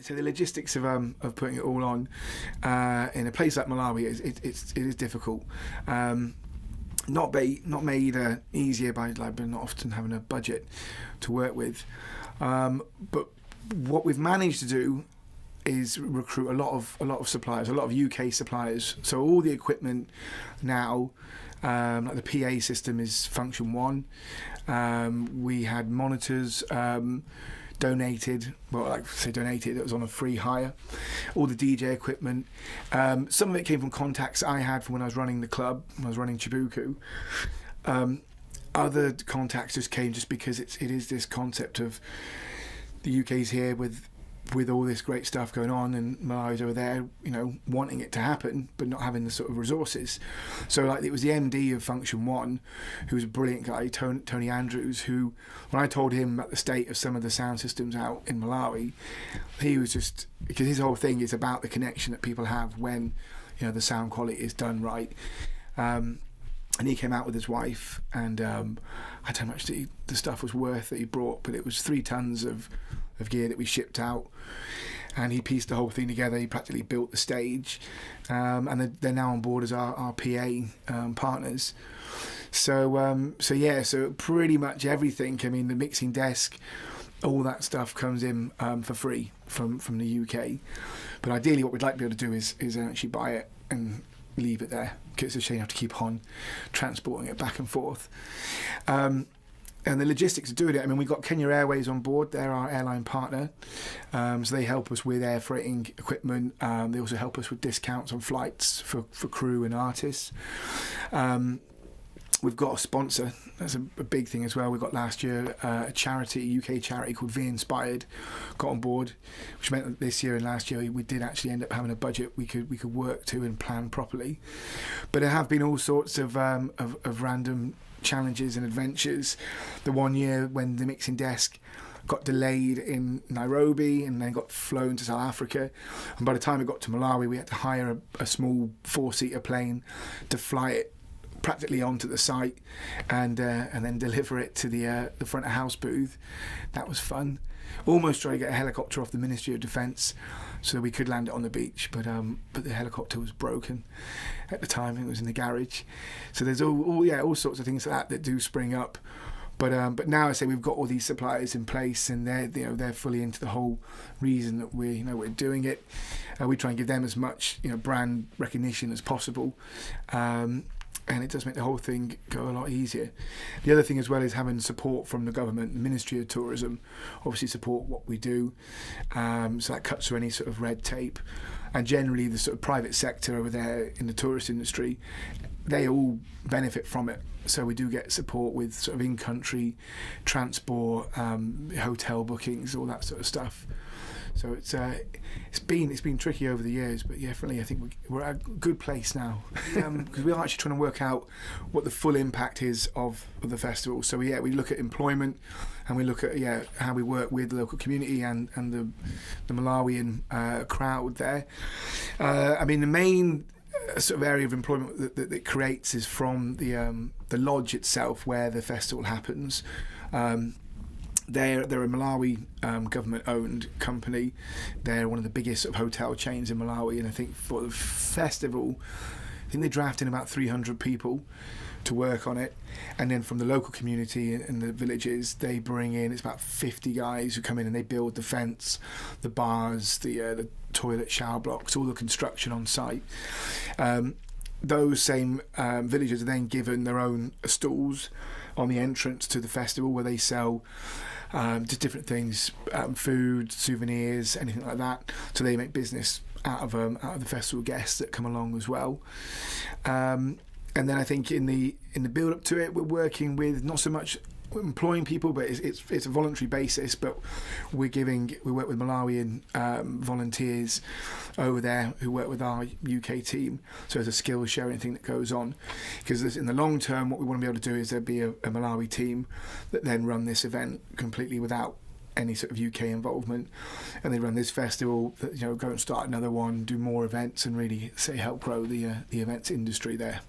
So the logistics of putting it all on in a place like Malawi it is difficult. Not made easier by not often having a budget to work with, but what we've managed to do is recruit a lot of suppliers, a lot of UK suppliers. So all the equipment now, like the PA system is Function 1. We had monitors donated, it was on a free hire. All the DJ equipment. Some of it came from contacts I had from when I was running the club, when I was running Chibuku. Other contacts just came just because it is this concept of the UK's here with all this great stuff going on, and Malawi's over there, wanting it to happen, but not having the sort of resources. So it was the MD of Function 1, who was a brilliant guy, Tony Andrews, who, when I told him about the state of some of the sound systems out in Malawi, he was just, because his whole thing is about the connection that people have when, the sound quality is done right. And he came out with his wife, and I don't know how much the stuff was worth that he brought, but it was 3 tons of gear that we shipped out, and he pieced the whole thing together. He practically built the stage, and they're now on board as our PA partners. So pretty much everything. I mean, the mixing desk, all that stuff comes in for free from the UK. But ideally, what we'd like to be able to do is actually buy it and leave it there, because it's a shame you have to keep on transporting it back and forth. And the logistics of doing it, I mean, we've got Kenya Airways on board. They're our airline partner. So they help us with air freighting equipment. They also help us with discounts on flights for crew and artists. We've got a sponsor. That's a big thing as well. We got last year a charity, UK charity called V Inspired, got on board, which meant that this year and last year we did actually end up having a budget we could work to and plan properly. But there have been all sorts of random challenges and adventures. The one year when the mixing desk got delayed in Nairobi and then got flown to South Africa, and by the time it got to Malawi we had to hire a small 4-seater plane to fly it practically onto the site and then deliver it to the front of house booth. That was fun. Almost tried to get a helicopter off the Ministry of Defence so we could land it on the beach, but the helicopter was broken at the time. It was in the garage. So there's all sorts of things like that do spring up. But now I say we've got all these suppliers in place, and they're fully into the whole reason that we're doing it. We try and give them as much brand recognition as possible. And it does make the whole thing go a lot easier. The other thing as well is having support from the government. The Ministry of Tourism obviously support what we do, so that cuts through any sort of red tape. And generally the sort of private sector over there in the tourist industry, they all benefit from it. So we do get support with sort of in-country transport, hotel bookings, all that sort of stuff. So it's been tricky over the years, but definitely I think we're at a good place now, because we are actually trying to work out what the full impact is of the festival. So we look at employment, and we look at how we work with the local community and the Malawian crowd there. I mean, the main sort of area of employment that it creates is from the lodge itself where the festival happens. They're a Malawi government-owned company. They're one of the biggest sort of hotel chains in Malawi, and I think for the festival, I think they draft in about 300 people to work on it, and then from the local community and the villages, they bring in, it's about 50 guys who come in and they build the fence, the bars, the toilet shower blocks, all the construction on site. Those same villagers are then given their own stalls on the entrance to the festival where they sell just different things, food, souvenirs, anything like that. So they make business out of the festival guests that come along as well. And then I think in the build up to it, we're working with not so much employing people, but it's a voluntary basis. But we work with Malawian volunteers over there who work with our UK team. So there's a skills sharing thing that goes on, because in the long term, what we want to be able to do is there be a Malawi team that then run this event completely without any sort of UK involvement, and they run this festival that go and start another one, do more events, and really help grow the events industry there.